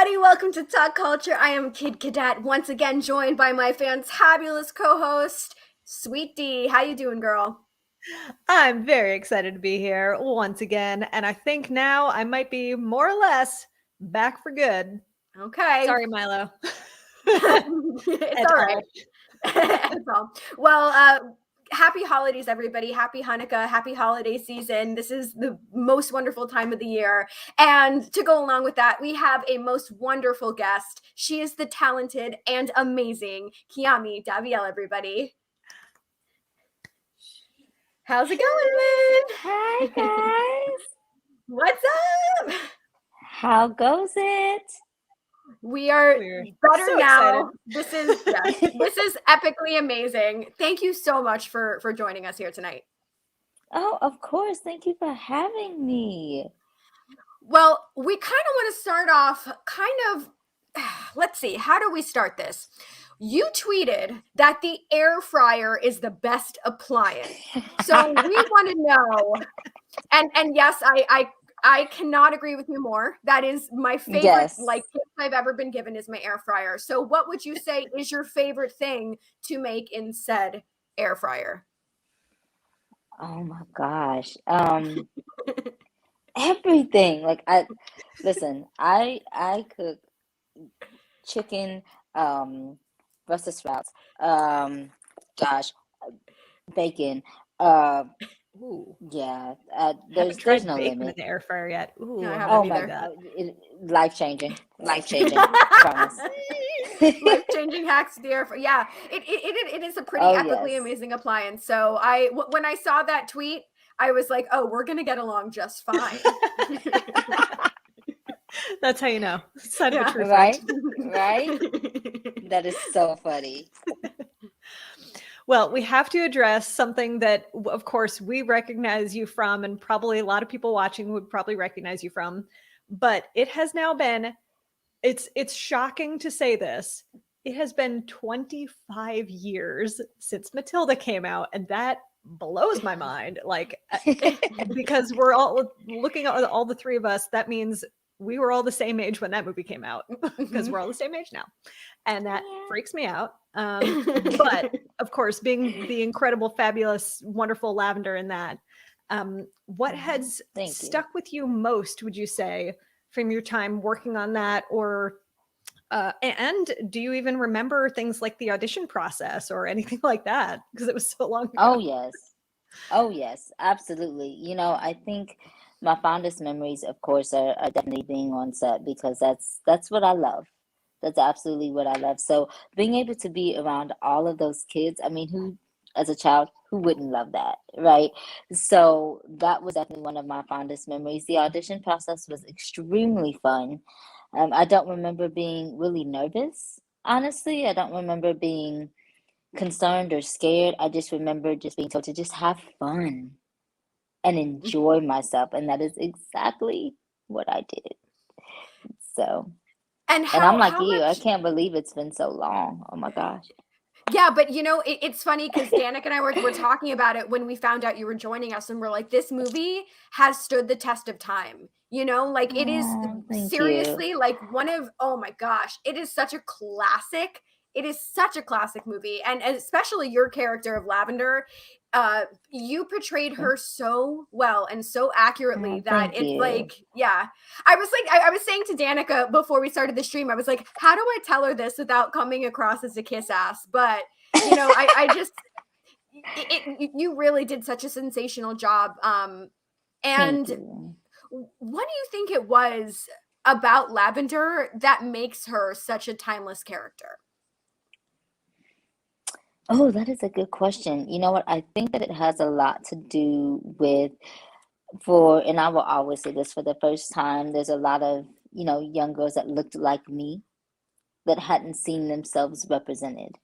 everybody. Welcome to Talkulture. I am Kid Cadet, once again joined by my fantabulous co-host, Sweet D. How you doing, girl? I'm very excited to be here once again, and I think now I might be more or less back for good. Okay. Sorry, Milo. It's all right. It's all. Well, happy holidays, everybody. Happy Hanukkah. Happy holiday season. This is the most wonderful time of the year. And to go along with that, we have a most wonderful guest. She is the talented and amazing Kiami Davael, everybody. How's it going, Hi, guys. What's up? How goes it? We're better so now. This is epically amazing. Thank you so much for joining us here tonight. Oh, of course. Thank you for having me. Well, we kind of want to start off let's see, how do we start this? You tweeted that the air fryer is the best appliance. So we want to know, and yes, I cannot agree with you more. That is my favorite, Yes. tip I've ever been given is my air fryer. So what would you say is your favorite thing to make in said air fryer? Oh my gosh. Everything. I cook chicken, Brussels sprouts, bacon. Ooh, Yeah. haven't tried There's no bacon limit. in the air fryer yet. Ooh, No, I I haven't Oh haven't my tried either. that. God. Life-changing. Promise. Life-changing hacks to the air fryer. Yeah, it is a pretty Oh, epically yes. amazing appliance. So when I saw that tweet, I was like, oh, we're gonna get along just fine. That's how you know. Sign of a Yeah. true Right? friend. Right? That is so funny. Well, we have to address something that, of course, we recognize you from, and probably a lot of people watching would probably recognize you from. But it has now been, it's shocking to say this. It has been 25 years since Matilda came out, and that blows my mind. Because we're all looking at all the three of us, that means we were all the same age when that movie came out because we're all the same age now. And that Yeah. freaks me out. But of course, being the incredible, fabulous, wonderful Lavender in that, what has Thank you. stuck with you most, would you say, from your time working on that? Or and do you even remember things like the audition process or anything like that? Because it was so long ago. Oh yes, absolutely. I think my fondest memories, of course, are definitely being on set because that's what I love. That's absolutely what I love. So being able to be around all of those kids, I mean, who, as a child, who wouldn't love that, right? So that was definitely one of my fondest memories. The audition process was extremely fun. I don't remember being really nervous, honestly. I don't remember being concerned or scared. I just remember just being told to just have fun and enjoy myself. And that is exactly what I did. So, And and I'm like how you, I much? can't believe it's been so long. Oh my gosh. Yeah, but it's funny because Danik and I were talking about it when we found out you were joining us, and we're like, this movie has stood the test of time. It is Oh, thank you. seriously like oh my gosh, it is such a classic. It is such a classic movie, and especially your character of Lavender. You portrayed her so well and so accurately Oh, that thank it's you. like, yeah. I was like, I was saying to Danica before we started the stream, I was like, how do I tell her this without coming across as a kiss ass? But I just, you really did such a sensational job. Thank And you. what do you think it was about Lavender that makes her such a timeless character? Oh, that is a good question. You know what? I think that it has a lot to do with and I will always say this for the first time, there's a lot of, young girls that looked like me that hadn't seen themselves represented.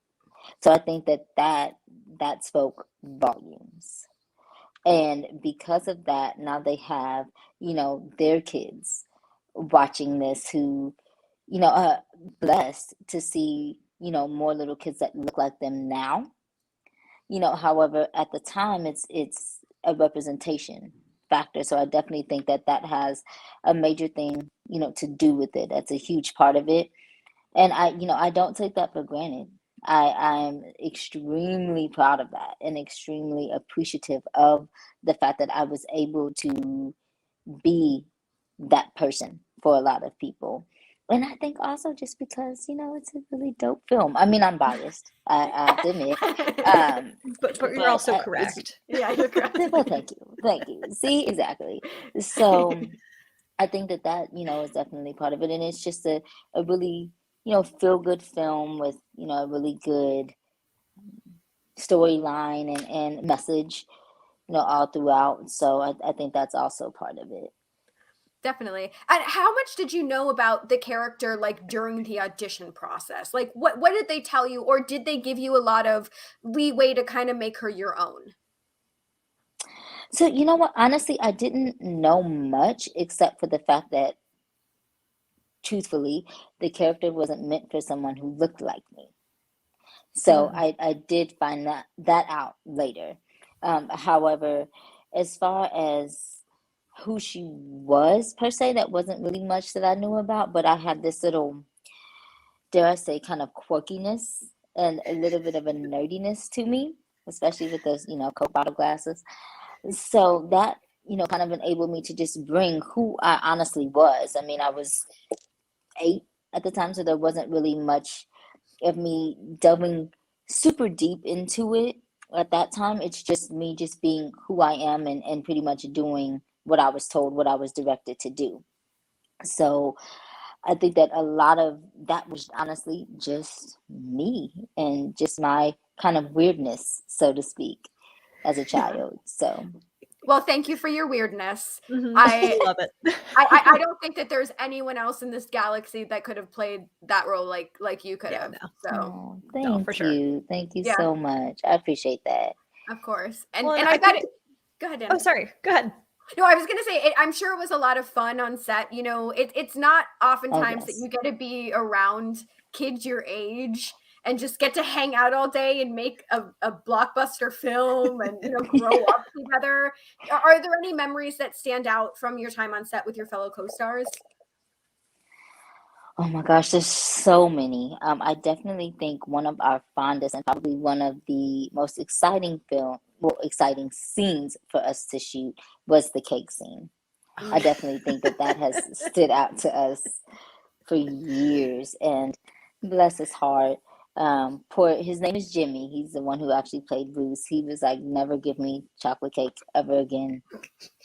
So I think that spoke volumes. And because of that, now they have, their kids watching this who, are blessed to see, more little kids that look like them now. However, at the time it's a representation. factor. So I definitely think that that has a major thing, to do with it. That's a huge part of it. And I don't take that for granted. I'm extremely proud of that and extremely appreciative of the fact that I was able to be that person for a lot of people. And I think also just because, it's a really dope film. I mean, I'm biased, I have to admit. But you're also It's, correct. Yeah, you're correct. well, thank you. Thank you. See, exactly. So I think that, is definitely part of it. And it's just a really, feel good film with, a really good storyline and message, all throughout. So I think that's also part of it. Definitely. And how much did you know about the character like during the audition process? Like what did they tell you, or did they give you a lot of leeway to kind of make her your own? So you know what? Honestly, I didn't know much except for the fact that, truthfully, the character wasn't meant for someone who looked like me. So I did find that out later. However, as far as who she was per se, that wasn't really much that I knew about, but I had this little, dare I say, kind of quirkiness and a little bit of a nerdiness to me, especially with those, Coke bottle glasses. So that, kind of enabled me to just bring who I honestly was. I mean, I was 8 at the time, so there wasn't really much of me delving super deep into it at that time. It's just me just being who I am and pretty much doing what I was told, what I was directed to do. So I think that a lot of that was honestly just me and just my kind of weirdness, so to speak, as a child. So Well, thank you for your weirdness. I love it. I don't think that there's anyone else in this galaxy that could have played that role like you could have. No. So thank for you. sure. Thank you Yeah. so much. I appreciate that. Of course. And Well, and I I bet think- it. Go ahead, Dan. Oh, sorry. Go ahead. No, I was gonna say I'm sure it was a lot of fun on set. It's not oftentimes that yes. you get to be around kids your age and just get to hang out all day and make a blockbuster film and grow up together. Are there any memories that stand out from your time on set with your fellow co-stars? Oh my gosh, there's so many. I definitely think one of our fondest and probably one of the most exciting scenes for us to shoot was the cake scene. I definitely think that has stood out to us for years. And bless his heart, his name is Jimmy. He's the one who actually played Bruce. He was like, never give me chocolate cake ever again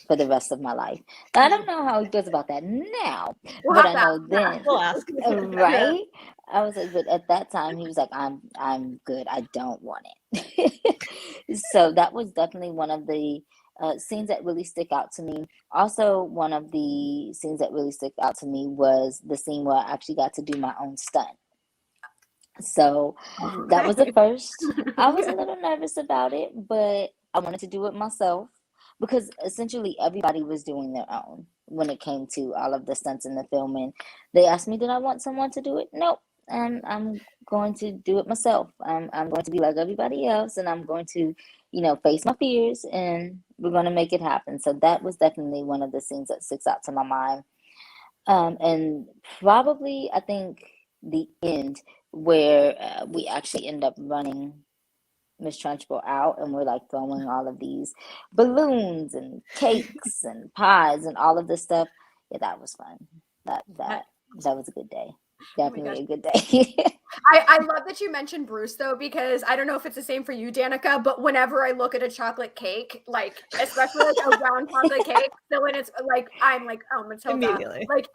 for the rest of my life. I don't know how he feels about that now, but I know then, We'll ask. right? I was like, but at that time he was like, I'm good. I don't want it. So that was definitely one of the scenes that really stick out to me. Also, one of the scenes that really stick out to me was the scene where I actually got to do my own stunt. So that was the first. I was a little nervous about it, but I wanted to do it myself because essentially everybody was doing their own when it came to all of the stunts in the film. And they asked me, did I want someone to do it? Nope. I'm going to do it myself. I'm going to be like everybody else, and I'm going to, face my fears, and we're going to make it happen. So that was definitely one of the scenes that sticks out to my mind. And probably, I think the end where we actually end up running Miss Trunchbull out, and we're like throwing all of these balloons and cakes and pies and all of this stuff. Yeah, that was fun. That was a good day. Definitely a good day. I love that you mentioned Bruce though, because I don't know if it's the same for you, Danica, but whenever I look at a chocolate cake, like especially like a round chocolate cake, so when it's like I'm like, oh, Matilda, Immediately. like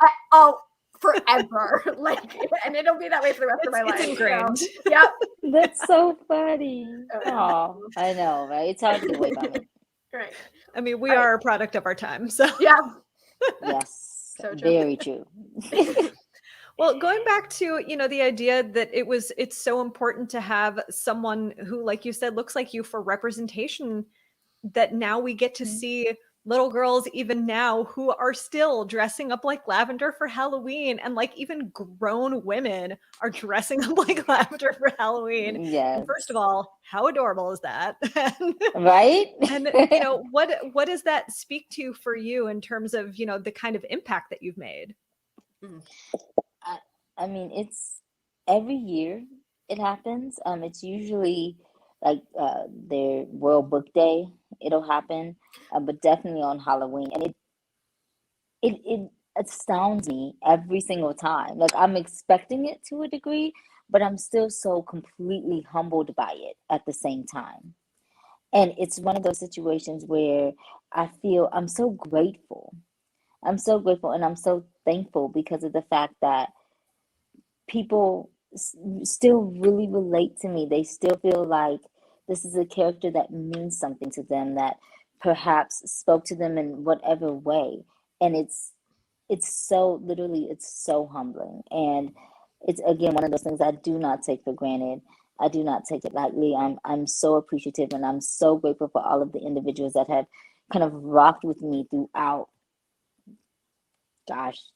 forever, like, and it'll be that way for the rest of my life. It's ingrained. So, yeah, That's so funny. Oh, I know, right? It's hard to get away from it. right. I mean, we are a product of our time, so Yeah. Yes, So true. very true. Well, going back to, the idea that it's so important to have someone who, like you said, looks like you for representation, that now we get to see little girls even now who are still dressing up like Lavender for Halloween, and like even grown women are dressing up like Lavender for Halloween. Yes. And first of all, how adorable is that? Right? And what does that speak to for you in terms of, the kind of impact that you've made? I mean, it's every year it happens. It's usually like their World Book Day. It'll happen, but definitely on Halloween, and it astounds me every single time. Like, I'm expecting it to a degree, but I'm still so completely humbled by it at the same time. And it's one of those situations where I feel I'm so grateful. I'm so grateful and I'm so thankful because of the fact that people still really relate to me. They still feel like this is a character that means something to them, that perhaps spoke to them in whatever way. And it's so, literally, it's so humbling. And it's, again, one of those things I do not take for granted. I do not take it lightly. I'm so appreciative, and I'm so grateful for all of the individuals that have kind of rocked with me throughout,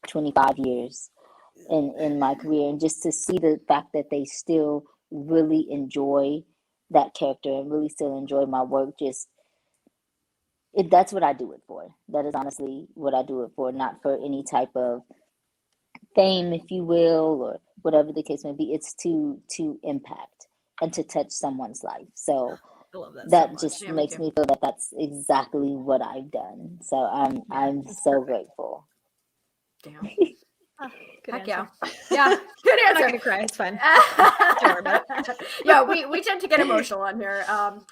25 years in my career. And just to see the fact that they still really enjoy that character and really still enjoy my work, that's what I do it for. That is honestly what I do it for, not for any type of fame, if you will, or whatever the case may be. It's to impact and to touch someone's life. So I love that so just makes me feel that that's exactly what I've done. So I'm so grateful. Damn. Good Heck answer. Yeah, good I'm not answer. gonna cry. It's fine. Yeah, we tend to get emotional on here. Aww.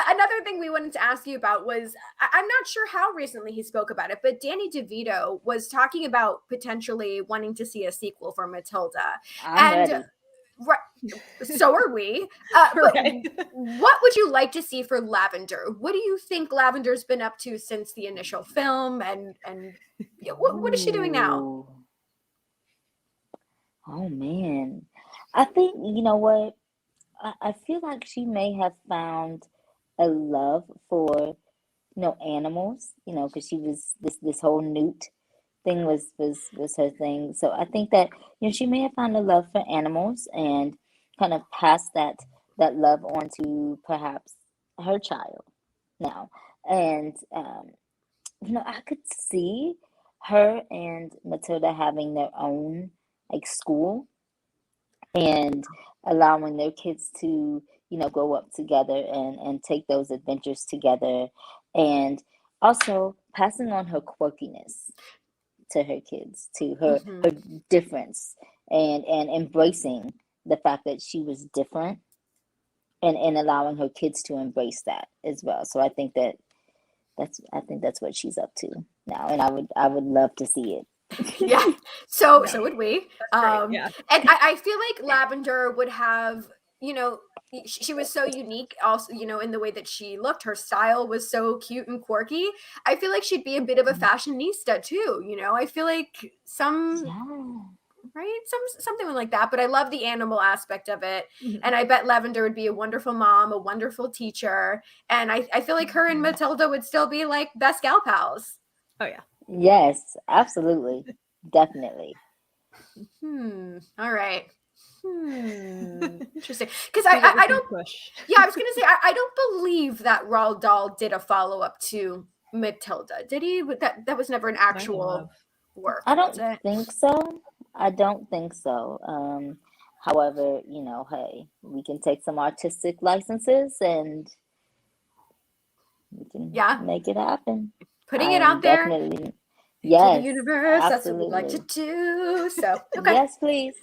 Another thing we wanted to ask you about was, I'm not sure how recently he spoke about it, but Danny DeVito was talking about potentially wanting to see a sequel for Matilda. I'm ready. Right, so are we. But what would you like to see for Lavender? What do you think Lavender's been up to since the initial film, and what is she doing now? Ooh. Oh man, I think, you know what? I feel like she may have found a love for, animals, because she was this whole newt thing was her thing. So I think that, she may have found a love for animals and kind of passed that love on to perhaps her child now. And I could see her and Matilda having their own like school and allowing their kids to, grow up together and take those adventures together, and also passing on her quirkiness to her kids, to her difference, and embracing the fact that she was different, and allowing her kids to embrace that as well. So I think that's what she's up to now, and I would love to see it. Yeah, so would we. Yeah. And I feel like Lavender would have, she was so unique also, in the way that she looked. Her style was so cute and quirky. I feel like she'd be a bit of a fashionista too, I feel like right, something like that. But I love the animal aspect of it, and I bet Lavender would be a wonderful mom, a wonderful teacher, and I feel like her and Matilda would still be like best gal pals. Oh yeah. Yes, absolutely. Definitely. All right. Interesting. Because I don't push. Yeah, I was gonna say I don't believe that Roald Dahl did a follow-up to Matilda. Did he? That was never an actual work. I don't think so. I don't think so. However, hey, we can take some artistic licenses and we can make it happen. Putting it out there. Definitely. Yes, to the universe. Absolutely. That's what we'd like to do. So, okay. Yes, please.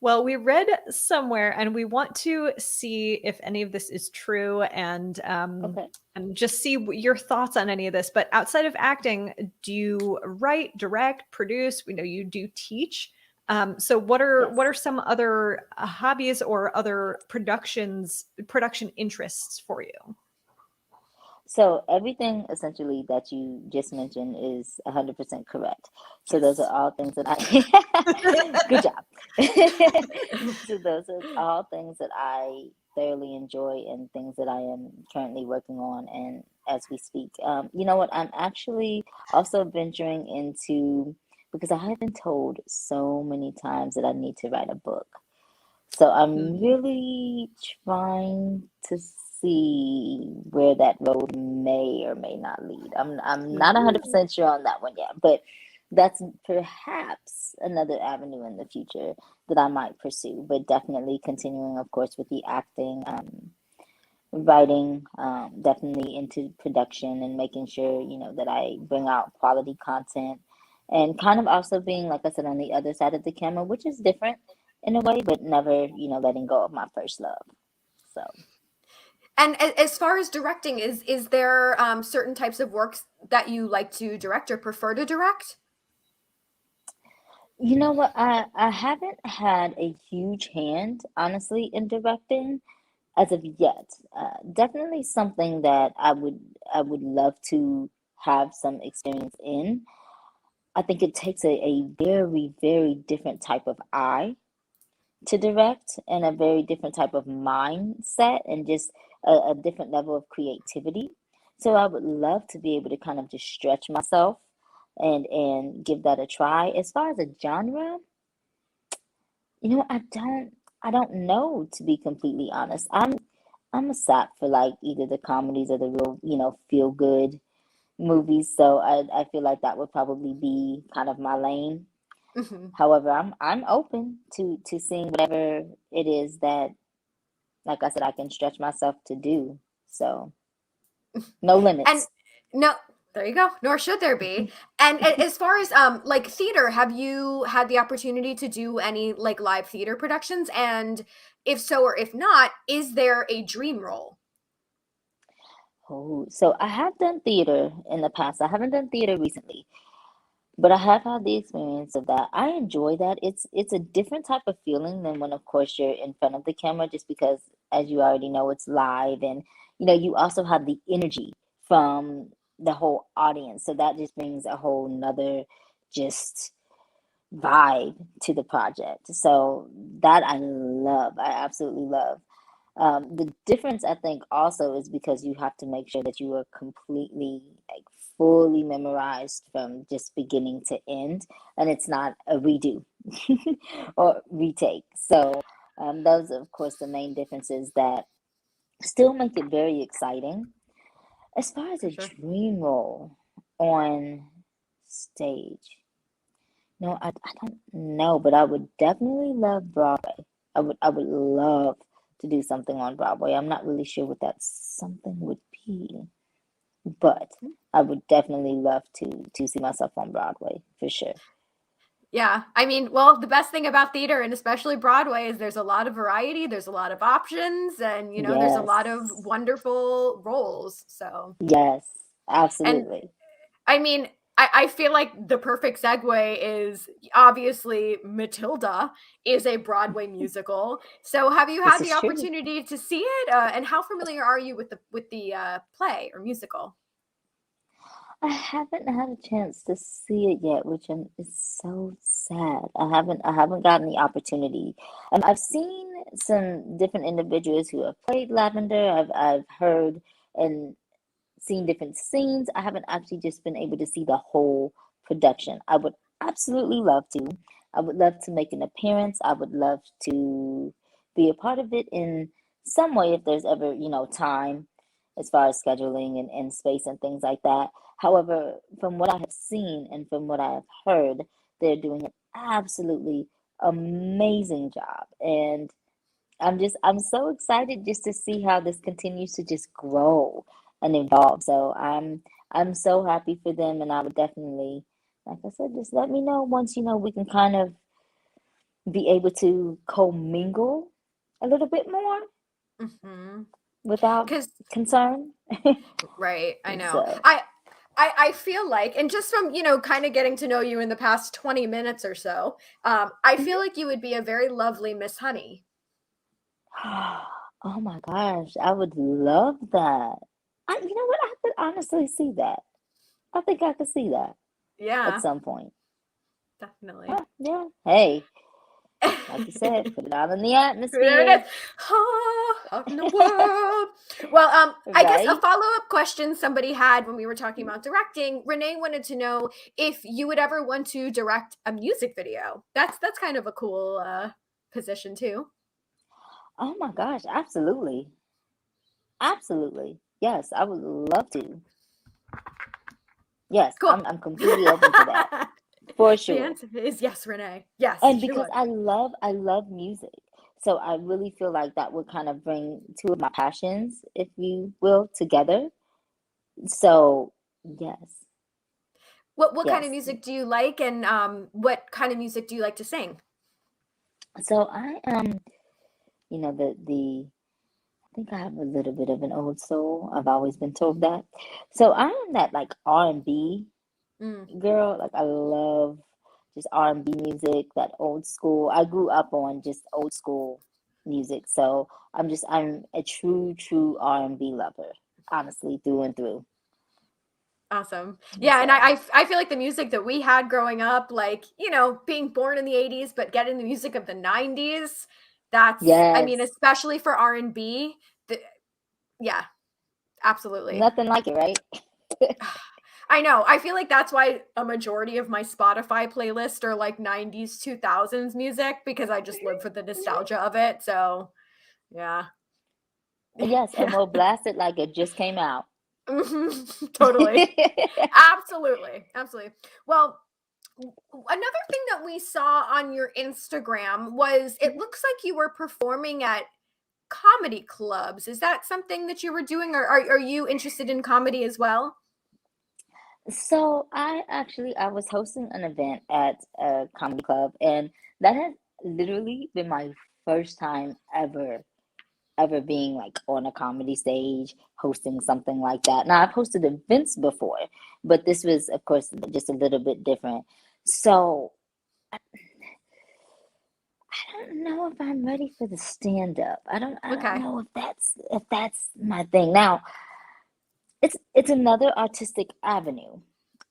Well, we read somewhere, and we want to see if any of this is true, and and just see your thoughts on any of this. But outside of acting, do you write, direct, produce? We know you do teach. So what are some other hobbies or other production interests for you? So everything essentially that you just mentioned is 100% correct. So those are Yes. all things that I good job. So those are all things that I thoroughly enjoy and things that I am currently working on and as we speak. You know what? I'm actually also venturing into because I have been told so many times that I need to write a book. So I'm Mhm. really trying to see where that road may or may not lead. I'm not Ooh. 100% sure on that one yet, but that's perhaps another avenue in the future that I might pursue. But definitely continuing, of course, with the acting, writing, definitely into production and making sure, that I bring out quality content and kind of also being, like I said, on the other side of the camera, which is different in a way, but never, letting go of my first love. So, And as far as directing, is there certain types of works that you like to direct or prefer to direct? you know what? I haven't had a huge hand, honestly, in directing as of yet. Definitely something that I would love to have some experience in. I think it takes a very, very different type of eye to direct and a very different type of mindset and just a different level of creativity. So I would love to be able to kind of just stretch myself and give that a try. As far as a genre, I don't know, to be completely honest. I'm a sap for like either the comedies or the real, feel good movies. So I feel like that would probably be kind of my lane. Hmm. However, I'm open to seeing whatever it is that, like I said, I can stretch myself to do. So no And limits. no, there you go. Nor should there be. And as far as like theater, have you had the opportunity to do any like live theater productions? And if so or if not, is there a dream role? Oh, so I have done theater in the past. I haven't done theater recently, but I have had the experience of that. I enjoy that. It's a different type of feeling than when, of course, you're in front of the camera, just because, as you already know, it's live, and you also have the energy from the whole audience. So that just brings a whole nother just vibe to the project. So that I love. I absolutely love. The difference, I think, also is because you have to make sure that you are completely, like, fully memorized from just beginning to end, and it's not a redo or retake. So, those are, of course, the main differences that still make it very exciting. As far as For a sure. dream role on stage, no, I don't know, but I would definitely love Broadway. I would love to do something on Broadway. I'm not really sure what that something would be, but I would definitely love to see myself on Broadway for sure. Yeah. I mean, well, the best thing about theater and especially Broadway is there's a lot of variety, there's a lot of options, and there's a lot of Yes. wonderful roles. So, Yes, and absolutely. I mean, I feel like the perfect segue is obviously Matilda is a Broadway musical. So, have you This had the is true. opportunity to see it? And how familiar are you with the play or musical? I haven't had a chance to see it yet, which is so sad. I haven't gotten the opportunity. I've seen some different individuals who have played Lavender. I've heard and seen different scenes. I haven't actually just been able to see the whole production. I would absolutely love to. I would love to make an appearance. I would love to be a part of it in some way if there's ever, time as far as scheduling and space and things like that. However, from what I have seen and from what I have heard, they're doing an absolutely amazing job. And I'm so excited just to see how this continues to just grow and evolve. So I'm so happy for them, and I would definitely, like I said, just let me know once we can kind of be able to commingle a little bit more Hmm. without Because concern. right, I know. So, I feel like, and just from kind of getting to know you in the past 20 minutes or so, I feel mhm. like you would be a very lovely Miss Honey. Oh my gosh, I would love that. You know what? honestly see that. I think I could see that Yeah, at some point. definitely. Yeah. Hey, like you said, put it out in the There it atmosphere. is. Out in the world. Well, I guess a Right? follow-up question somebody had when we were talking about directing, Renee wanted to know if you would ever want to direct a music video. That's kind of a cool position too. Oh my gosh, absolutely. Absolutely. Yes, I would love to. Yes, Cool. I'm completely open to that. For The sure. answer is yes, Renee. Yes, And she because would. I love music. So I really feel like that would kind of bring two of my passions, if you will, together. So yes. What kind of Yes. music do you like, and what kind of music do you like to sing? So I am, the I think I have a little bit of an old soul. I've always been told that. So I am that like R&B Mm. girl. Like I love just R&B music, that old school. I grew up on just old school music. So I'm a true R&B lover, honestly, through and through. Awesome. Yeah, and So I feel like the music that we had growing up, like, being born in the 80s, but getting the music of the 90s, I mean, yes, especially for R&B, yeah, absolutely. nothing like it, right? I know. I feel like that's why a majority of my Spotify playlist are like 90s, 2000s music, because I just live for the nostalgia of it. So, yeah. Yes, and Yeah. we'll blast it like it just came out. Totally. Absolutely. Absolutely. Well, another thing that we saw on your Instagram was it looks like you were performing at comedy clubs. Is that something that you were doing, or are you interested in comedy as well? So I was hosting an event at a comedy club, and that has literally been my first time ever being like on a comedy stage hosting something like that. Now I've hosted events before, but this was of course just a little bit different. So I don't know if I'm ready for the stand up. I don't Okay. know if that's my thing. Now it's another artistic avenue.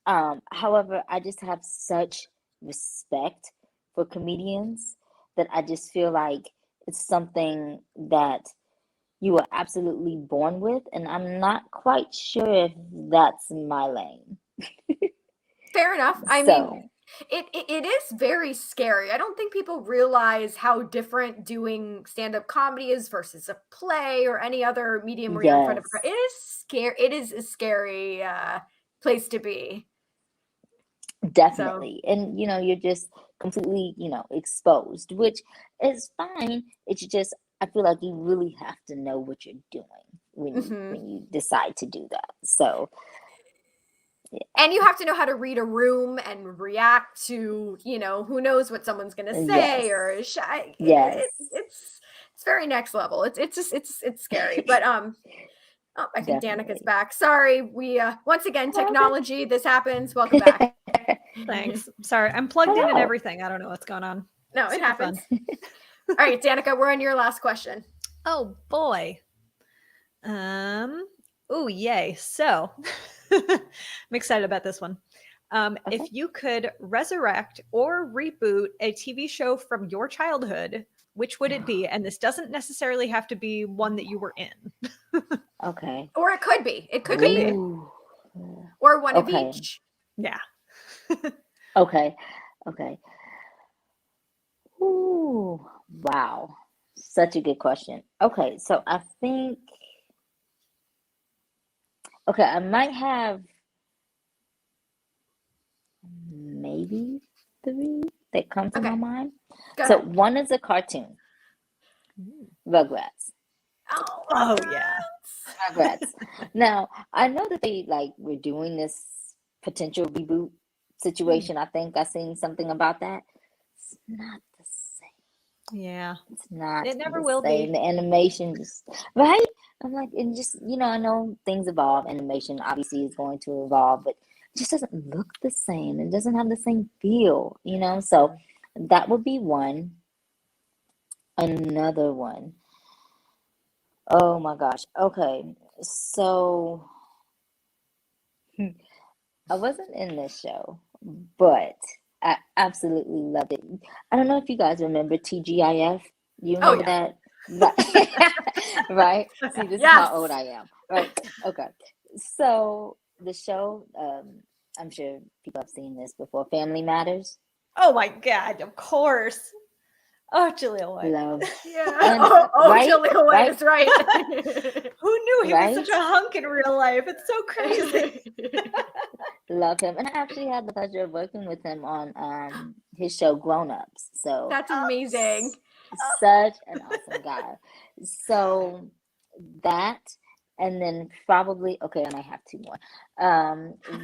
However, I just have such respect for comedians that I just feel like it's something that you are absolutely born with, and I'm not quite sure if that's my lane. Fair enough. I mean, So, it is very scary. I don't think people realize how different doing stand-up comedy is versus a play or any other medium where you're in front of a crowd. yes, It is scary. It is a scary place to be. So, definitely. And you're just completely, exposed, which is fine. It's just I feel like you really have to know what you're doing when mhm. you decide to do that. So, yeah. And you have to know how to read a room and react to, who knows what someone's going to say Yes. or Yes. it's very next level. It's just it's scary. But oh, I think Danica's Definitely. back. Sorry, we once again Okay. technology. This happens. Welcome back. Thanks. Sorry, I'm plugged in and Hello. everything. I don't know what's going on. No, it Super fun. happens. All right, Danica, we're on your last question. Oh boy. Oh yay. So I'm excited about this one. Okay. If you could resurrect or reboot a TV show from your childhood, which would it be? And this doesn't necessarily have to be one that you were in. Okay. Or it could be. It could be. Ooh. Or one of Okay. each. Yeah. Okay. Okay. Ooh. Wow. Such a good question. Okay, so I think I might have maybe three that come to my Okay, mind. go So ahead. one is a cartoon, Rugrats. Oh yeah. Rugrats. Now, I know that they were doing this potential reboot situation. I think I seen something about that. It's not the same. Yeah. It's not It never the will same. be. The animation just right. I'm like, and just I know things evolve. Animation obviously is going to evolve, but it just doesn't look the same. It doesn't have the same feel. So that would be one. Another one. Oh my gosh. Okay. So I wasn't in this show, but I absolutely loved it. I don't know if you guys remember TGIF. You Oh, remember that? Right. Right? See, this is Yes. how old I am. Right. Okay. So the show, I'm sure people have seen this before. Family Matters. Oh my God, of course. Oh, Julia White. Love. Yeah. And, Julia White right? is right. Who knew he Right? was such a hunk in real life? It's so crazy. Love him. And I actually had the pleasure of working with him on his show Grown Ups. So That's amazing. such an awesome guy. So that, and then probably, okay, I might have two more.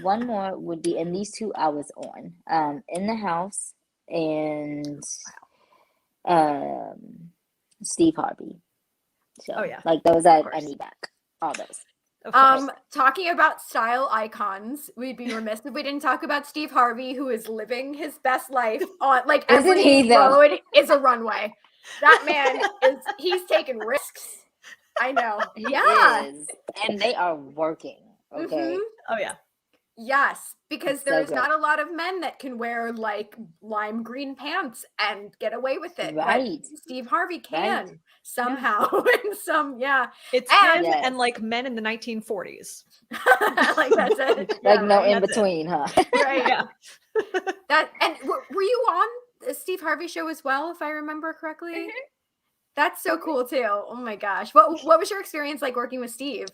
One more would be, and these two I was on, In the House and Steve Harvey. So, Oh, yeah. like those I need back. All those. Of course. Talking about style icons, we'd be remiss if we didn't talk about Steve Harvey, who is living his best life on like Isn't every he, though? road is a runway. That man he's taking risks. I know. He Yeah. is. And they are working. Okay. Mhm. Oh yeah. Yes, because It's there so is good. not a lot of men that can wear like lime green pants and get away with it. Right. But Steve Harvey can Right. somehow. And It's And- him Yes. and like men in the 1940s. like that's it. Like Yeah, no right. in That's it. between, huh? Right. Yeah. That and were you on the Steve Harvey show as well, if I remember correctly? That's so cool too. Oh my gosh. What was your experience like working with Steve?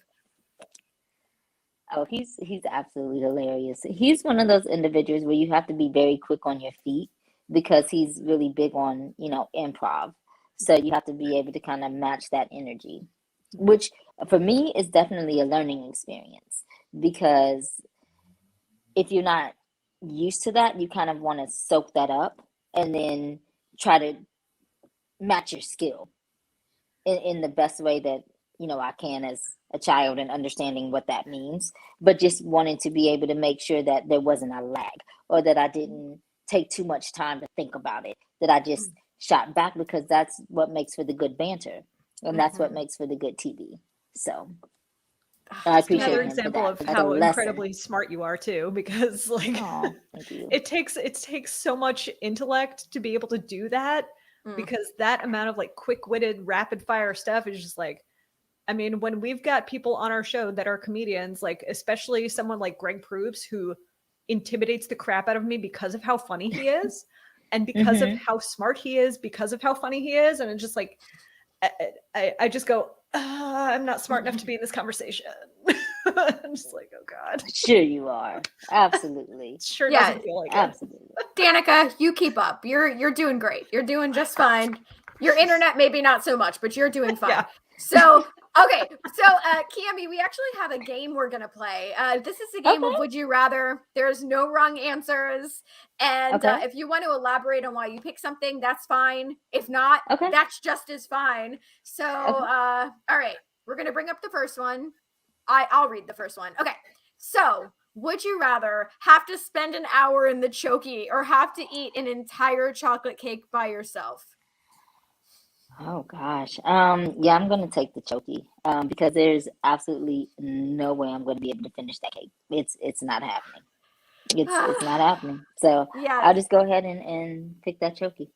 Oh, he's absolutely hilarious. He's one of those individuals where you have to be very quick on your feet because he's really big on, improv. So you have to be able to kind of match that energy, which for me is definitely a learning experience because if you're not used to that, you kind of want to soak that up and then try to match your skill in the best way that I can as a child and understanding what that means, but just wanting to be able to make sure that there wasn't a lag or that I didn't take too much time to think about it, that I just shot back because that's what makes for the good banter and that's what makes for the good TV. So I appreciate Another him for example that. of That's a how lesson. incredibly smart you are too, because like Aw, thank you. it takes so much intellect to be able to do that because that amount of like quick-witted rapid fire stuff is just like, I mean, when we've got people on our show that are comedians, like especially someone like Greg Proops who intimidates the crap out of me because of how funny he is and because of how smart he is, because of how funny he is, and it's just like I just go, I'm not smart enough to be in this conversation. I'm just like, oh God. Sure you are. Absolutely. Sure Yeah, doesn't feel like it. Absolutely. Danica, you keep up. You're doing great. You're doing just fine. Your internet maybe not so much, but you're doing fine. Yeah. So okay, so Kiami, we actually have a game we're gonna play. This is a game of Would You Rather. There's no wrong answers, and if you want to elaborate on why you pick something, that's fine. If not, that's just as fine. So all right, we're gonna bring up the first one. I'll read the first one. Okay, so would you rather have to spend an hour in the Chokey or have to eat an entire chocolate cake by yourself? Oh gosh. Yeah, I'm gonna take the Chokey. Because there's absolutely no way I'm gonna be able to finish that cake. It's not happening. It's not happening. So Yeah. I'll just go ahead and pick that Chokey.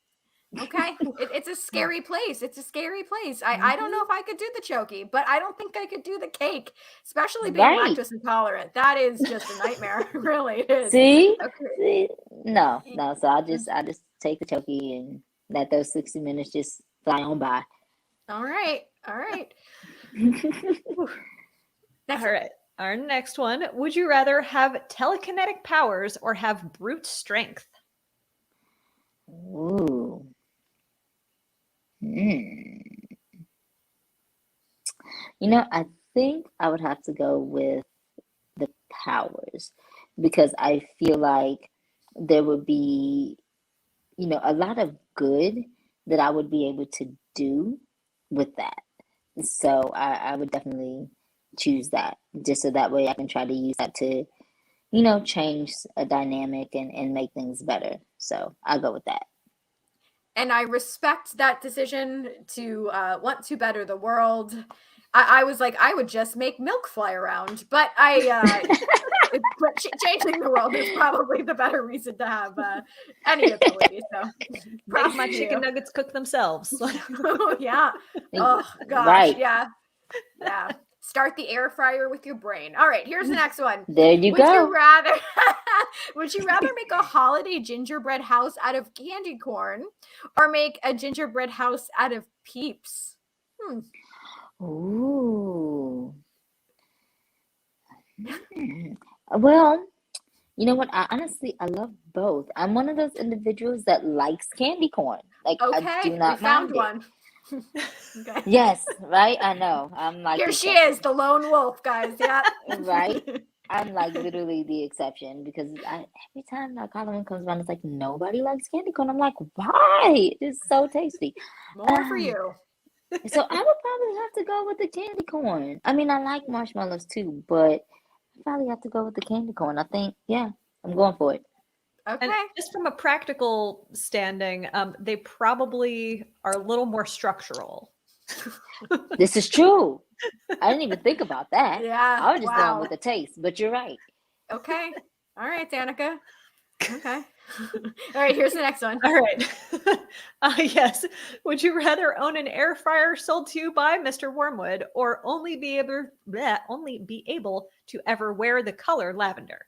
Okay. It's a scary place. It's a scary place. I don't know if I could do the Chokey, but I don't think I could do the cake, especially being Right. lactose intolerant. That is just a nightmare. Really, it is. See? Okay. See? No. So I'll just take the Chokey and let those 60 minutes just fly on by. All right. All right. Our next one. Would you rather have telekinetic powers or have brute strength? Ooh. I think I would have to go with the powers because I feel like there would be, a lot of good that I would be able to do with that. So I would definitely choose that just so that way I can try to use that to, change a dynamic and make things better. So I'll go with that. And I respect that decision to want to better the world. I was like, I would just make milk fly around, but I but changing the world is probably the better reason to have any ability. So Make my chicken nuggets cook themselves. Oh yeah. Oh gosh. Right. Yeah. Yeah. Start the air fryer with your brain. All right, here's the next one. There you go. Would you rather make a holiday gingerbread house out of candy corn or make a gingerbread house out of Peeps? Ooh. Well, you know what? I love both. I'm one of those individuals that likes candy corn. Like, Okay, I do not we found mind one. Okay. Yes, right? I know. I'm like here she is, the lone wolf, guys. Yeah. Right? I'm like literally the exception because every time like Halloween comes around, it's like nobody likes candy corn. I'm like, why? It's so tasty. More for you. So I would probably have to go with the candy corn. I mean, I like marshmallows too, but I probably have to go with the candy corn. I think, yeah, I'm going for it. Okay. And just from a practical standing, they probably are a little more structural. This is true. I didn't even think about that. Yeah. I was just going with the taste, but you're right. Okay. All right, Danica. Okay. All right, here's the next one. All right. Yes. Would you rather own an air fryer sold to you by Mr. Wormwood or only be able to ever wear the color lavender?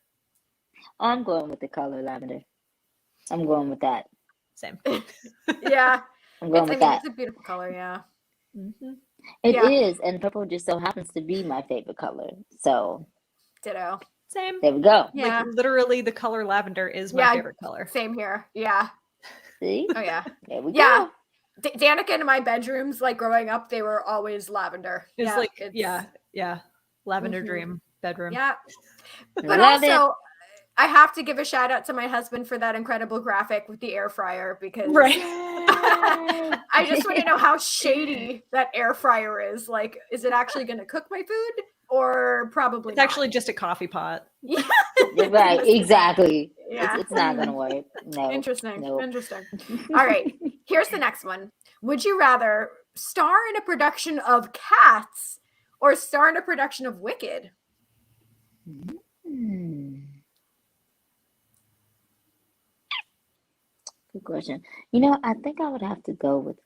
I'm going with the color lavender. I'm going with that. Same. Yeah. I'm going with that. It's a beautiful color, yeah. Mm-hmm. It is, and purple just so happens to be my favorite color. So, ditto. Same. There we go. Yeah. Like literally the color lavender is my favorite color. Same here. Yeah. See? Oh yeah. There we go. Yeah. Danica and my bedrooms, like growing up, they were always lavender. It's lavender dream bedroom. Yeah. But Love also, it. I have to give a shout out to my husband for that incredible graphic with the air fryer because I just want to know how shady that air fryer is. Like, is it actually going to cook my food or probably It's actually just a coffee pot. Yeah. Right, exactly. Yeah. It's not going to work. No. Interesting. Nope. Interesting. All right. Here's the next one. Would you rather star in a production of Cats or star in a production of Wicked? Good question. You know, I think I would have to go with.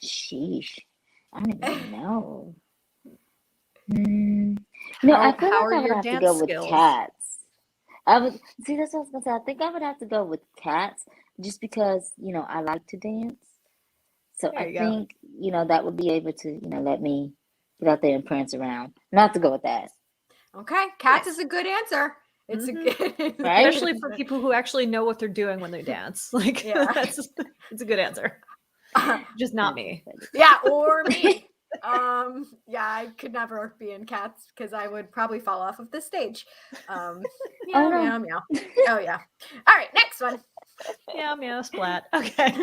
Sheesh. I don't even know. No, I feel like I would have to go with Cats. I would see that's what I was gonna say. I think I would have to go with Cats just because, you know, I like to dance. So I think, you know, that would be able to, you know, let me get out there and prance around. Not to go with that. Okay. Cats is a good answer. It's a good, right? Especially for people who actually know what they're doing when they dance. Like, it's a good answer. Just not me. Yeah, or me. Yeah, I could never be in Cats because I would probably fall off of the stage. Meow, meow, meow. Oh yeah. All right, next one. Meow, meow, splat. Okay.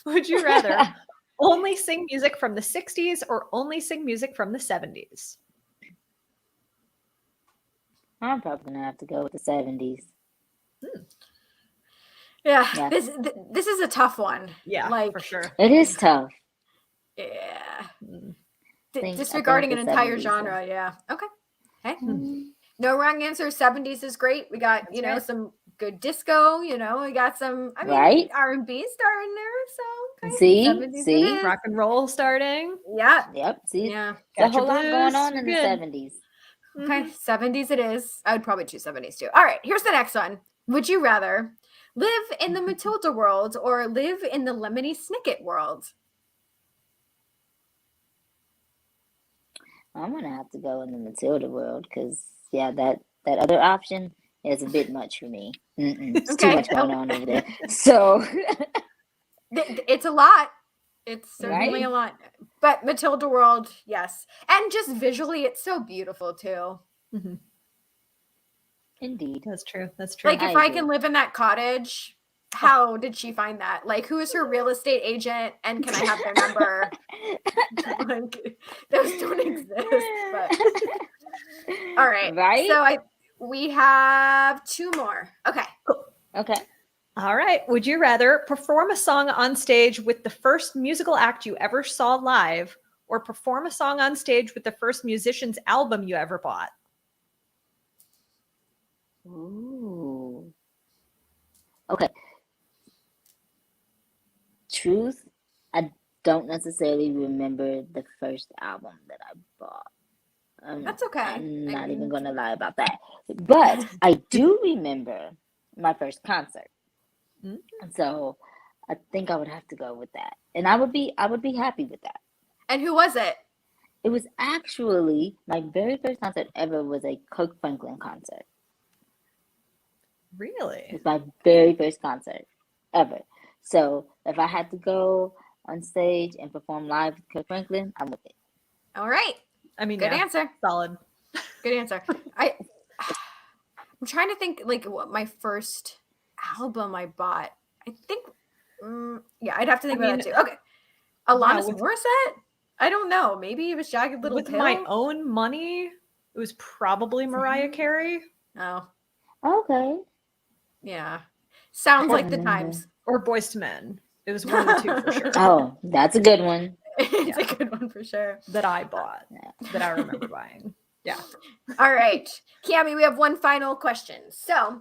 Would you rather only sing music from the 60s or only sing music from the 70s? I'm probably gonna have to go with the 70s. Yeah. This is a tough one. Yeah, like for sure. It is tough. Yeah. I Disregarding think an the entire 70s, genre. Yeah. Okay. Hey. No wrong answer. 70s is great. We got, you know, some good disco, you know, we got some, I mean, R&B star in there. So see, rock and roll starting. Yeah. Yep. See, yeah. There's a whole lot going on in the 70s. Okay. 70s it is. I would probably choose 70s too. All right. Here's the next one. Would you rather live in the Matilda world or live in the Lemony Snicket world? I'm gonna have to go in the Matilda world because that other option is a bit much for me. It's too much going on over there. So it's a lot. It's certainly a lot. But Matilda world, yes, and just visually, it's so beautiful too. Mm-hmm. Indeed, that's true. That's true. Like if I can live in that cottage. How did she find that? Like, who is her real estate agent, and can I have their number? Like, those don't exist. But all right, So we have two more. Okay, cool. Okay, all right. Would you rather perform a song on stage with the first musical act you ever saw live, or perform a song on stage with the first musician's album you ever bought? Ooh. Okay. Truth, I don't necessarily remember the first album that I bought. That's okay. I'm not even gonna lie about that. But I do remember my first concert. So I think I would have to go with that. And I would be happy with that. And who was it? It was actually my very first concert ever was a Kirk Franklin concert. Really? It was my very first concert ever. So if I had to go on stage and perform live with Kirk Franklin, I'm with it. All right. I mean, good answer. Solid. Good answer. I'm trying to think like what my first album I bought. I think, I'd have to think about that too. Okay. Alanis Morissette? I don't know. Maybe it was Jagged Little Pill. With my own money, it was probably Mariah Carey. Oh. Okay. Yeah. Sounds like the times. Or Boyz II Men. It was one of the two for sure. Oh, that's a good one. It's a good one for sure. That I bought. That I remember buying. Yeah. All right. Kiami, we have one final question. So,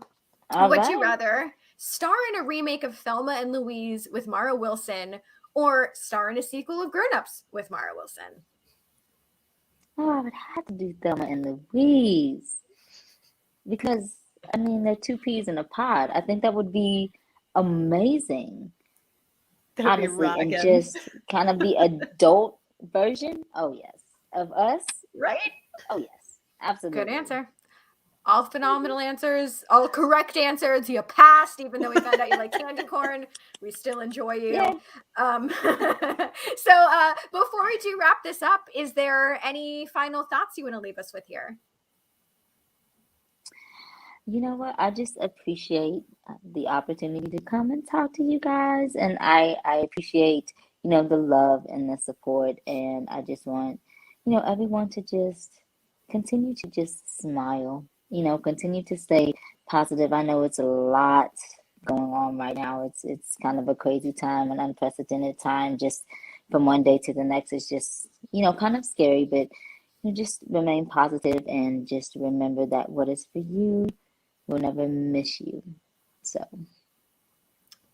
would you rather star in a remake of Thelma and Louise with Mara Wilson or star in a sequel of Grown Ups with Mara Wilson? Oh, I would have to do Thelma and Louise. Because, I mean, they're two peas in a pod. I think that would be amazing. That'd honestly, and just kind of the adult version. Oh, yes. Of us. Right? Oh, yes. Absolutely. Good answer. All phenomenal answers, all correct answers. You passed, even though we found out you like candy corn. We still enjoy you. Yeah. So before we do wrap this up, is there any final thoughts you want to leave us with here? You know what? I just appreciate the opportunity to come and talk to you guys. And I appreciate, the love and the support. And I just want, everyone to just continue to just smile, continue to stay positive. I know it's a lot going on right now. It's kind of a crazy time, an unprecedented time, just from one day to the next. It's just, kind of scary, but just remain positive and just remember that what is for you will never miss you. So.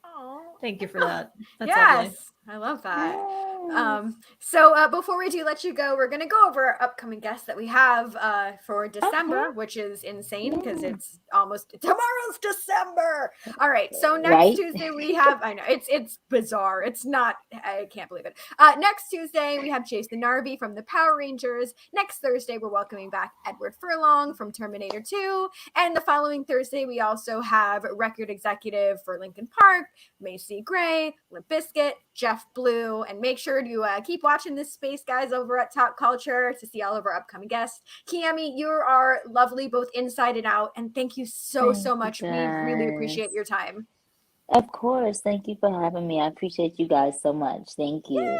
Oh, thank you for that. That's yes, lovely. I love that. Yes. So before we do let you go, we're going to go over our upcoming guests that we have for December, which is insane because it's almost tomorrow's December. All right. So next Tuesday we have, I know it's bizarre. It's not, I can't believe it. Next Tuesday we have Jason Narby from the Power Rangers. Next Thursday we're welcoming back Edward Furlong from Terminator 2. And the following Thursday we also have record executive for Linkin Park, Macy Gray, Limp Bizkit, Jeff Blue, and make sure to keep watching this space, guys, over at Talkulture to see all of our upcoming guests. Kiami, you are lovely both inside and out, and thank you so much. We really appreciate your time. Of course. Thank you for having me. I appreciate you guys so much. Thank you. Yay!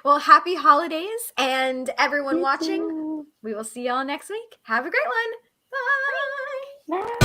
Well, happy holidays, and everyone You watching, too. we will see y'all next week. Have a great one. Bye. Bye.